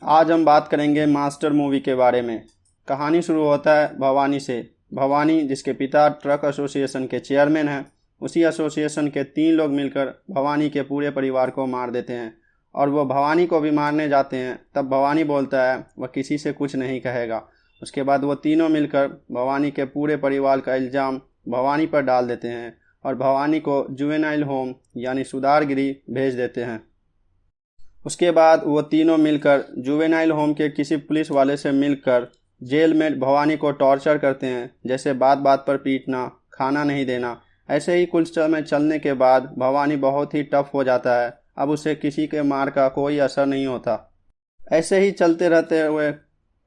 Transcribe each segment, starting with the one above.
आज हम बात करेंगे मास्टर मूवी के बारे में। कहानी शुरू होता है भवानी से। भवानी, जिसके पिता ट्रक एसोसिएशन के चेयरमैन हैं, उसी एसोसिएशन के 3 लोग मिलकर भवानी के पूरे परिवार को मार देते हैं और वो भवानी को भी मारने जाते हैं। तब भवानी बोलता है वह किसी से कुछ नहीं कहेगा। उसके बाद वो तीनों मिलकर भवानी के पूरे परिवार का इल्ज़ाम भवानी पर डाल देते हैं और भवानी को जुवेनाइल होम यानी सुधार गृह भेज देते हैं। उसके बाद वो तीनों मिलकर जुवेनाइल होम के किसी पुलिस वाले से मिलकर जेल में भवानी को टॉर्चर करते हैं, जैसे बात बात पर पीटना, खाना नहीं देना। ऐसे ही कुछ समय चलने के बाद भवानी बहुत ही टफ हो जाता है। अब उसे किसी के मार का कोई असर नहीं होता। ऐसे ही चलते रहते हुए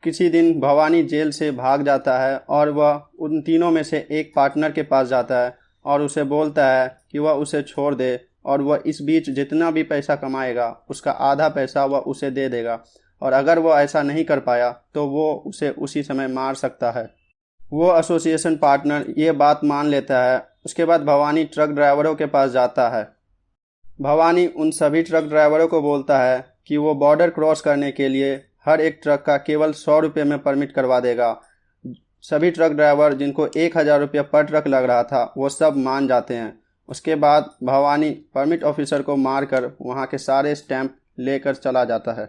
किसी दिन भवानी जेल से भाग जाता है और वह उन तीनों में से एक पार्टनर के पास जाता है और उसे बोलता है कि वह उसे छोड़ दे और वह इस बीच जितना भी पैसा कमाएगा उसका आधा पैसा वह उसे दे देगा, और अगर वो ऐसा नहीं कर पाया तो वो उसे उसी समय मार सकता है। वो एसोसिएशन पार्टनर ये बात मान लेता है। उसके बाद भवानी ट्रक ड्राइवरों के पास जाता है। भवानी उन सभी ट्रक ड्राइवरों को बोलता है कि वो बॉर्डर क्रॉस करने के लिए हर एक ट्रक का केवल 100 रुपये में परमिट करवा देगा। सभी ट्रक ड्राइवर, जिनको 1000 रुपये पर ट्रक लग रहा था, वो सब मान जाते हैं। उसके बाद भवानी परमिट ऑफिसर को मारकर वहाँ के सारे स्टैंप लेकर चला जाता है।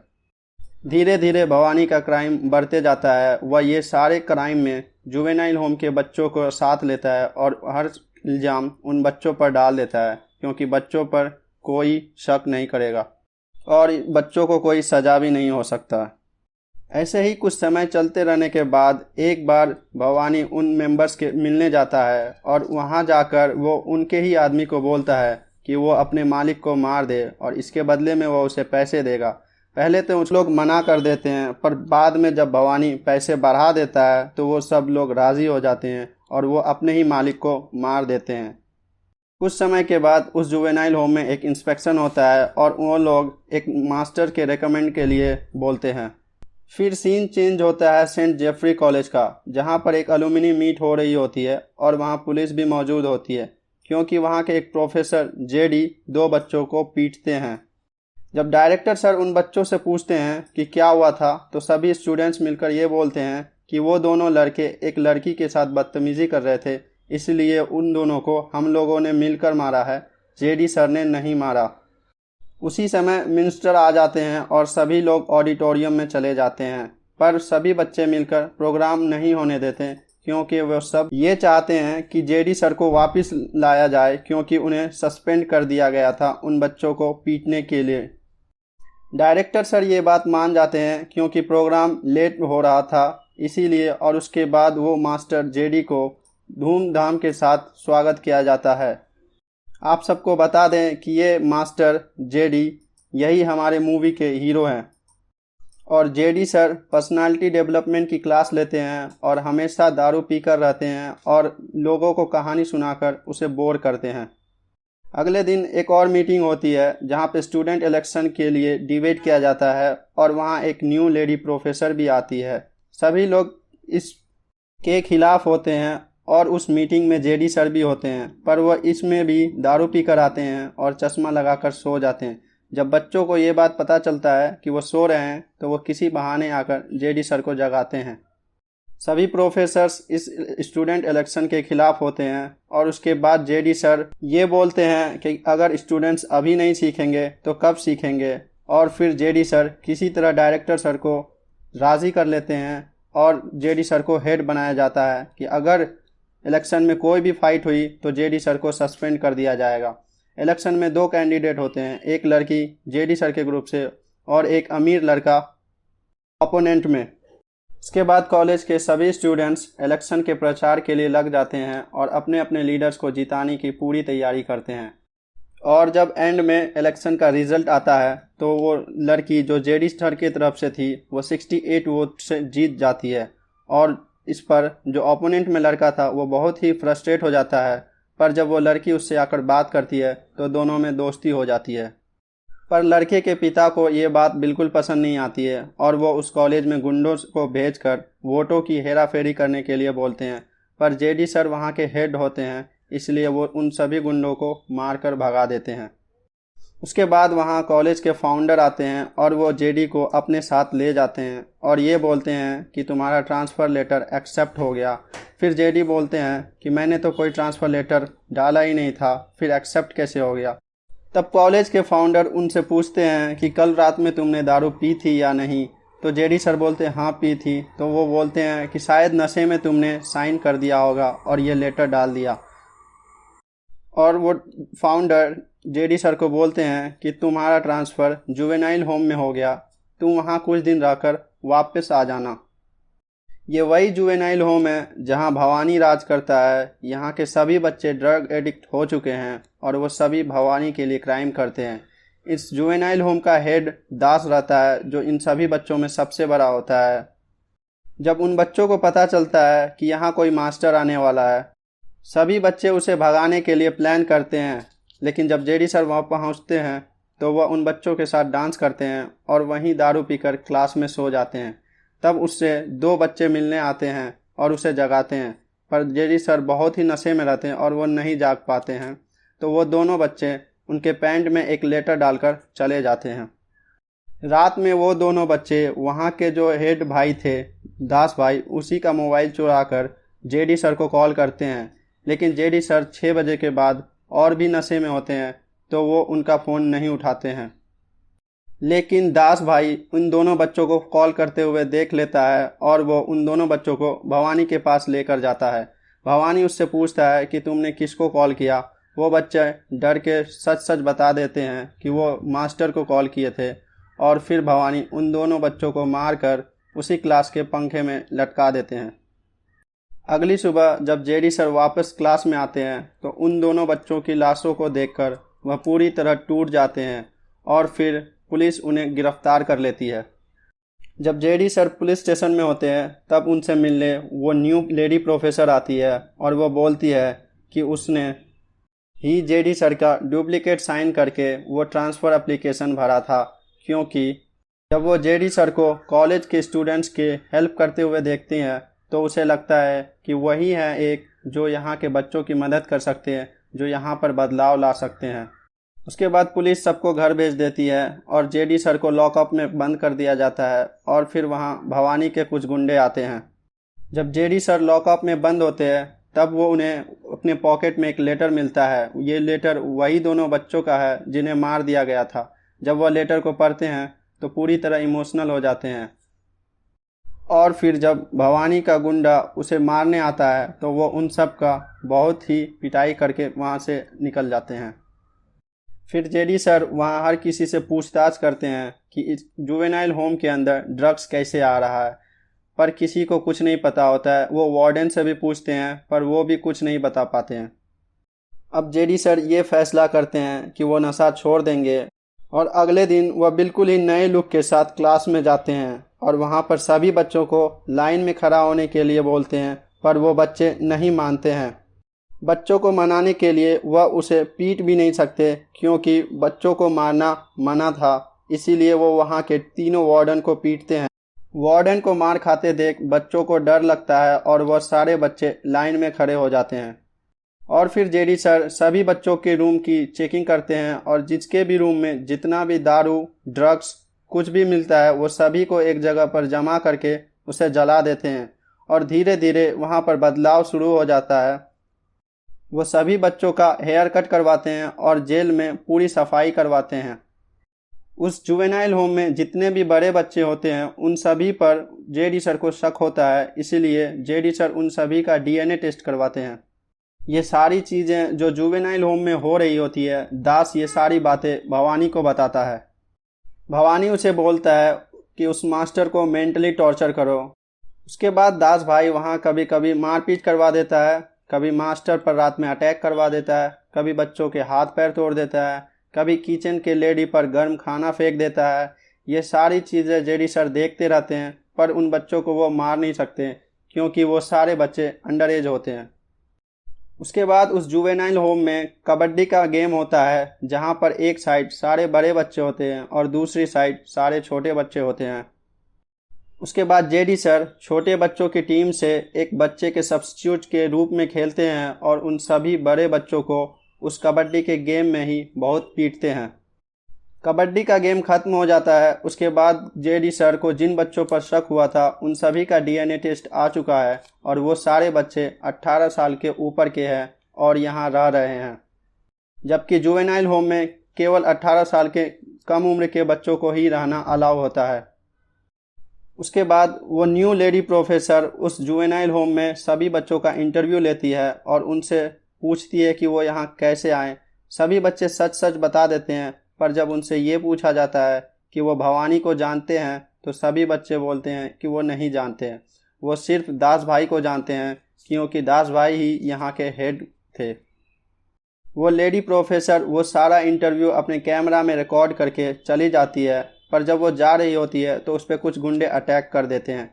धीरे धीरे भवानी का क्राइम बढ़ते जाता है। वह ये सारे क्राइम में जुवेनाइल होम के बच्चों को साथ लेता है और हर इल्ज़ाम उन बच्चों पर डाल देता है, क्योंकि बच्चों पर कोई शक नहीं करेगा और बच्चों को कोई सज़ा भी नहीं हो सकता। ऐसे ही कुछ समय चलते रहने के बाद एक बार भवानी उन मेंबर्स के मिलने जाता है और वहां जाकर वो उनके ही आदमी को बोलता है कि वो अपने मालिक को मार दे और इसके बदले में वो उसे पैसे देगा। पहले तो उस लोग मना कर देते हैं, पर बाद में जब भवानी पैसे बढ़ा देता है तो वो सब लोग राज़ी हो जाते हैं और वो अपने ही मालिक को मार देते हैं। कुछ समय के बाद उस जुवेनाइल होम में एक इंस्पेक्शन होता है और वो लोग एक मास्टर के रेकमेंड के लिए बोलते हैं। फिर सीन चेंज होता है सेंट जेफरी कॉलेज का, जहां पर एक अलुमिनी मीट हो रही होती है और वहां पुलिस भी मौजूद होती है, क्योंकि वहां के एक प्रोफेसर जेडी 2 बच्चों को पीटते हैं। जब डायरेक्टर सर उन बच्चों से पूछते हैं कि क्या हुआ था, तो सभी स्टूडेंट्स मिलकर ये बोलते हैं कि वो दोनों लड़के एक लड़की के साथ बदतमीजी कर रहे थे, इसलिए उन दोनों को हम लोगों ने मिलकर मारा है, जेडी सर ने नहीं मारा। उसी समय मिनिस्टर आ जाते हैं और सभी लोग ऑडिटोरियम में चले जाते हैं, पर सभी बच्चे मिलकर प्रोग्राम नहीं होने देते, क्योंकि वो सब ये चाहते हैं कि जेडी सर को वापस लाया जाए, क्योंकि उन्हें सस्पेंड कर दिया गया था उन बच्चों को पीटने के लिए। डायरेक्टर सर ये बात मान जाते हैं क्योंकि प्रोग्राम लेट हो रहा था इसीलिए, और उसके बाद वो मास्टर जेडी को धूमधाम के साथ स्वागत किया जाता है। आप सबको बता दें कि ये मास्टर जेडी यही हमारे मूवी के हीरो हैं और जेडी सर पर्सनालिटी डेवलपमेंट की क्लास लेते हैं और हमेशा दारू पीकर रहते हैं और लोगों को कहानी सुनाकर उसे बोर करते हैं। अगले दिन एक और मीटिंग होती है जहां पे स्टूडेंट इलेक्शन के लिए डिबेट किया जाता है और वहां एक न्यू लेडी प्रोफेसर भी आती है। सभी लोग इसके खिलाफ होते हैं और उस मीटिंग में जेडी सर भी होते हैं, पर वह इसमें भी दारू पी कर आते हैं और चश्मा लगाकर सो जाते हैं। जब बच्चों को ये बात पता चलता है कि वो सो रहे हैं तो वो किसी बहाने आकर जेडी सर को जगाते हैं। सभी प्रोफेसर्स इस स्टूडेंट इलेक्शन के खिलाफ होते हैं और उसके बाद जेडी सर ये बोलते हैं कि अगर स्टूडेंट्स अभी नहीं सीखेंगे तो कब सीखेंगे, और फिर जेडी सर किसी तरह डायरेक्टर सर को राज़ी कर लेते हैं और जेडी सर को हेड बनाया जाता है कि अगर इलेक्शन में कोई भी फाइट हुई तो जेडी सर को सस्पेंड कर दिया जाएगा। इलेक्शन में 2 कैंडिडेट होते हैं, एक लड़की जेडी सर के ग्रुप से और एक अमीर लड़का ओपोनेंट में। इसके बाद कॉलेज के सभी स्टूडेंट्स इलेक्शन के प्रचार के लिए लग जाते हैं और अपने अपने लीडर्स को जिताने की पूरी तैयारी करते हैं। और जब एंड में इलेक्शन का रिजल्ट आता है तो वो लड़की जो जेडी सर की तरफ से थी वो 68 वोट से जीत जाती है, और इस पर जो ओपोनेंट में लड़का था वो बहुत ही फ्रस्ट्रेट हो जाता है। पर जब वो लड़की उससे आकर बात करती है तो दोनों में दोस्ती हो जाती है। पर लड़के के पिता को ये बात बिल्कुल पसंद नहीं आती है और वो उस कॉलेज में गुंडों को भेजकर वोटों की हेराफेरी करने के लिए बोलते हैं, पर जेडी सर वहाँ के हेड होते हैं, इसलिए वो उन सभी गुंडों को मारकर भगा देते हैं। उसके बाद वहाँ कॉलेज के फाउंडर आते हैं और वो जेडी को अपने साथ ले जाते हैं और ये बोलते हैं कि तुम्हारा ट्रांसफ़र लेटर एक्सेप्ट हो गया। फिर जेडी बोलते हैं कि मैंने तो कोई ट्रांसफ़र लेटर डाला ही नहीं था, फिर एक्सेप्ट कैसे हो गया। तब कॉलेज के फाउंडर उनसे पूछते हैं कि कल रात में तुमने दारू पी थी या नहीं। तो जेडी सर बोलते हैं हाँ पी थी। तो वो बोलते हैं कि शायद नशे में तुमने साइन कर दिया होगा और ये लेटर डाल दिया। और वो फाउंडर जेडी सर को बोलते हैं कि तुम्हारा ट्रांसफ़र जुवेनाइल होम में हो गया, तुम वहाँ कुछ दिन रहकर वापस आ जाना। ये वही जुवेनाइल होम है जहाँ भवानी राज करता है। यहाँ के सभी बच्चे ड्रग एडिक्ट हो चुके हैं और वो सभी भवानी के लिए क्राइम करते हैं। इस जुवेनाइल होम का हेड दास रहता है जो इन सभी बच्चों में सबसे बड़ा होता है। जब उन बच्चों को पता चलता है कि यहाँ कोई मास्टर आने वाला है, सभी बच्चे उसे भगाने के लिए प्लान करते हैं। लेकिन जब जेडी सर वहाँ पहुँचते हैं तो वह उन बच्चों के साथ डांस करते हैं और वहीं दारू पीकर क्लास में सो जाते हैं। तब उससे दो बच्चे मिलने आते हैं और उसे जगाते हैं, पर जेडी सर बहुत ही नशे में रहते हैं और वो नहीं जाग पाते हैं। तो वो दोनों बच्चे उनके पैंट में एक लेटर डालकर चले जाते हैं। रात में वो दोनों बच्चे वहाँ के जो हेड भाई थे, दास भाई, उसी का मोबाइल चुरा कर जेडी सर को कॉल करते हैं। लेकिन जेडी सर 6 बजे के बाद और भी नशे में होते हैं तो वो उनका फ़ोन नहीं उठाते हैं। लेकिन दास भाई उन दोनों बच्चों को कॉल करते हुए देख लेता है और वो उन दोनों बच्चों को भवानी के पास लेकर जाता है। भवानी उससे पूछता है कि तुमने किसको कॉल किया। वो बच्चे डर के सच सच बता देते हैं कि वो मास्टर को कॉल किए थे और फिर भवानी उन दोनों बच्चों को मारकर उसी क्लास के पंखे में लटका देते हैं। अगली सुबह जब जेडी सर वापस क्लास में आते हैं तो उन दोनों बच्चों की लाशों को देखकर वह पूरी तरह टूट जाते हैं और फिर पुलिस उन्हें गिरफ्तार कर लेती है। जब जेडी सर पुलिस स्टेशन में होते हैं तब उनसे मिलने वो न्यू लेडी प्रोफेसर आती है और वो बोलती है कि उसने ही जेडी सर का डुप्लीकेट साइन करके वो ट्रांसफ़र एप्लीकेशन भरा था, क्योंकि जब वो जेडी सर को कॉलेज के स्टूडेंट्स के हेल्प करते हुए देखती हैं तो उसे लगता है कि वही है एक जो यहाँ के बच्चों की मदद कर सकते हैं, जो यहाँ पर बदलाव ला सकते हैं। उसके बाद पुलिस सबको घर भेज देती है और जेडी सर को लॉकअप में बंद कर दिया जाता है और फिर वहाँ भवानी के कुछ गुंडे आते हैं। जब जेडी सर लॉकअप में बंद होते हैं तब वो उन्हें अपने पॉकेट में एक लेटर मिलता है। ये लेटर वही दोनों बच्चों का है जिन्हें मार दिया गया था। जब वह लेटर को पढ़ते हैं तो पूरी तरह इमोशनल हो जाते हैं और फिर जब भवानी का गुंडा उसे मारने आता है तो वो उन सब का बहुत ही पिटाई करके वहाँ से निकल जाते हैं। फिर जेडी सर वहाँ हर किसी से पूछताछ करते हैं कि इस जुवेनाइल होम के अंदर ड्रग्स कैसे आ रहा है, पर किसी को कुछ नहीं पता होता है। वो वार्डन से भी पूछते हैं पर वो भी कुछ नहीं बता पाते हैं। अब जेडी सर ये फैसला करते हैं कि वो नशा छोड़ देंगे और अगले दिन वह बिल्कुल ही नए लुक के साथ क्लास में जाते हैं और वहाँ पर सभी बच्चों को लाइन में खड़ा होने के लिए बोलते हैं, पर वो बच्चे नहीं मानते हैं। बच्चों को मनाने के लिए वह उसे पीट भी नहीं सकते क्योंकि बच्चों को मारना मना था, इसीलिए वो वहाँ के तीनों वार्डन को पीटते हैं। वार्डन को मार खाते देख बच्चों को डर लगता है और वह सारे बच्चे लाइन में खड़े हो जाते हैं। और फिर जेडी सर सभी बच्चों के रूम की चेकिंग करते हैं और जिसके भी रूम में जितना भी दारू, ड्रग्स कुछ भी मिलता है वो सभी को एक जगह पर जमा करके उसे जला देते हैं और धीरे धीरे वहाँ पर बदलाव शुरू हो जाता है। वो सभी बच्चों का हेयर कट करवाते हैं और जेल में पूरी सफाई करवाते हैं। उस जुवेनाइल होम में जितने भी बड़े बच्चे होते हैं उन सभी पर जेडी सर को शक होता है, इसीलिए जेडी सर उन सभी का डीएनए टेस्ट करवाते हैं। ये सारी चीज़ें जो जुवेनाइल होम में हो रही होती है, दास ये सारी बातें भवानी को बताता है। भवानी उसे बोलता है कि उस मास्टर को मेंटली टॉर्चर करो। उसके बाद दास भाई वहाँ कभी कभी मारपीट करवा देता है, कभी मास्टर पर रात में अटैक करवा देता है, कभी बच्चों के हाथ पैर तोड़ देता है, कभी किचन के लेडी पर गर्म खाना फेंक देता है। ये सारी चीज़ें जेडी सर देखते रहते हैं, पर उन बच्चों को वो मार नहीं सकते क्योंकि वो सारे बच्चे अंडर एज होते हैं। उसके बाद उस जुवेनाइल होम में कबड्डी का गेम होता है जहाँ पर एक साइड सारे बड़े बच्चे होते हैं और दूसरी साइड सारे छोटे बच्चे होते हैं। उसके बाद जेडी सर छोटे बच्चों की टीम से एक बच्चे के सब्स्टिट्यूट के रूप में खेलते हैं और उन सभी बड़े बच्चों को उस कबड्डी के गेम में ही बहुत पीटते हैं। कबड्डी का गेम खत्म हो जाता है। उसके बाद जेडी सर को जिन बच्चों पर शक हुआ था उन सभी का डीएनए टेस्ट आ चुका है और वो सारे बच्चे 18 साल के ऊपर के हैं और यहाँ रह रहे हैं, जबकि जुवेनाइल होम में केवल 18 साल के कम उम्र के बच्चों को ही रहना अलाउ होता है। उसके बाद वो न्यू लेडी प्रोफेसर उस जुवेनाइल होम में सभी बच्चों का इंटरव्यू लेती है और उनसे पूछती है कि वो यहाँ कैसे आए। सभी बच्चे सच सच बता देते हैं, पर जब उनसे ये पूछा जाता है कि वो भवानी को जानते हैं तो सभी बच्चे बोलते हैं कि वो नहीं जानते हैं। वो सिर्फ दास भाई को जानते हैं क्योंकि दास भाई ही यहाँ के हेड थे। वो लेडी प्रोफेसर वो सारा इंटरव्यू अपने कैमरा में रिकॉर्ड करके चली जाती है, पर जब वो जा रही होती है तो उस पर कुछ गुंडे अटैक कर देते हैं।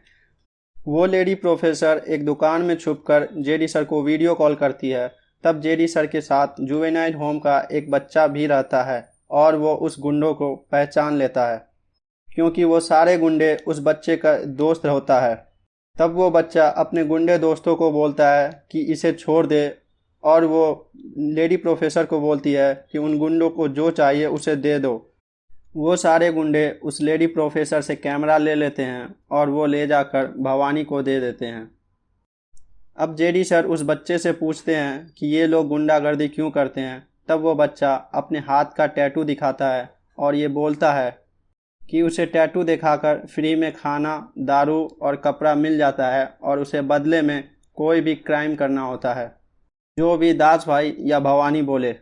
वो लेडी प्रोफेसर एक दुकान में छुपकर जेडी सर को वीडियो कॉल करती है। तब जेडी सर के साथ जुवेनाइल होम का एक बच्चा भी रहता है और वो उस गुंडों को पहचान लेता है क्योंकि वो सारे गुंडे उस बच्चे का दोस्त होता है। तब वो बच्चा अपने गुंडे दोस्तों को बोलता है कि इसे छोड़ दे और वो लेडी प्रोफेसर को बोलती है कि उन गुंडों को जो चाहिए उसे दे दो। वो सारे गुंडे उस लेडी प्रोफेसर से कैमरा ले लेते हैं और वो ले जाकर भवानी को दे देते हैं। अब जेडी सर उस बच्चे से पूछते हैं कि ये लोग गुंडागर्दी क्यों करते हैं। तब वो बच्चा अपने हाथ का टैटू दिखाता है और ये बोलता है कि उसे टैटू दिखाकर फ्री में खाना, दारू और कपड़ा मिल जाता है और उसे बदले में कोई भी क्राइम करना होता है, जो भी दास भाई या भवानी बोले।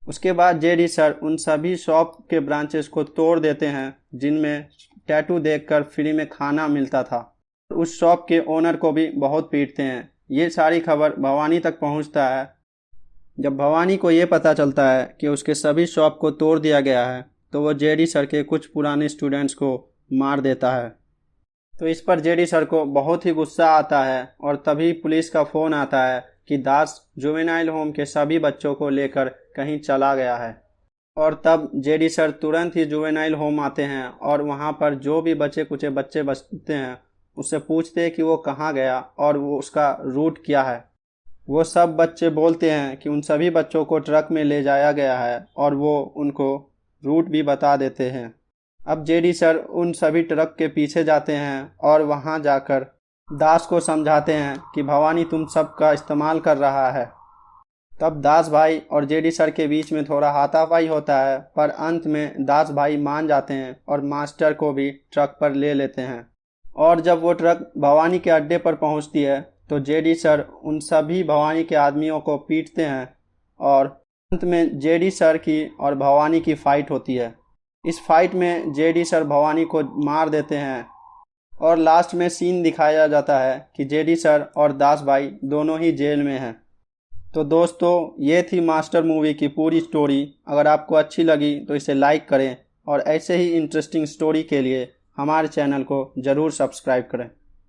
उसके बाद जेडी सर उन सभी शॉप के ब्रांचेस को तोड़ देते हैं जिनमें टैटू देखकर फ्री में खाना मिलता था। उस शॉप के ओनर को भी बहुत पीटते हैं। ये सारी खबर भवानी तक पहुंचता है। जब भवानी को ये पता चलता है कि उसके सभी शॉप को तोड़ दिया गया है तो वो जेडी सर के कुछ पुराने स्टूडेंट्स को मार देता है। तो इस पर जेडी सर को बहुत ही गुस्सा आता है और तभी पुलिस का फ़ोन आता है कि दास जुवेनाइल होम के सभी बच्चों को लेकर कहीं चला गया है। और तब जेडी सर तुरंत ही जुवेनाइल होम आते हैं और वहाँ पर जो भी बचे कुचे बच्चे बचते हैं उससे पूछते हैं कि वो कहाँ गया और वो उसका रूट क्या है। वो सब बच्चे बोलते हैं कि उन सभी बच्चों को ट्रक में ले जाया गया है और वो उनको रूट भी बता देते हैं। अब जेडी सर उन सभी ट्रक के पीछे जाते हैं और वहाँ जाकर दास को समझाते हैं कि भवानी तुम सब का इस्तेमाल कर रहा है। तब दास भाई और जेडी सर के बीच में थोड़ा हाथापाई होता है, पर अंत में दास भाई मान जाते हैं और मास्टर को भी ट्रक पर ले लेते हैं। और जब वो ट्रक भवानी के अड्डे पर पहुंचती है तो जेडी सर उन सभी भवानी के आदमियों को पीटते हैं और अंत में जेडी सर की और भवानी की फाइट होती है। इस फाइट में जेडी सर भवानी को मार देते हैं और लास्ट में सीन दिखाया जाता है कि जेडी सर और दास भाई दोनों ही जेल में हैं। तो दोस्तों, ये थी मास्टर मूवी की पूरी स्टोरी। अगर आपको अच्छी लगी तो इसे लाइक करें और ऐसे ही इंटरेस्टिंग स्टोरी के लिए हमारे चैनल को ज़रूर सब्सक्राइब करें।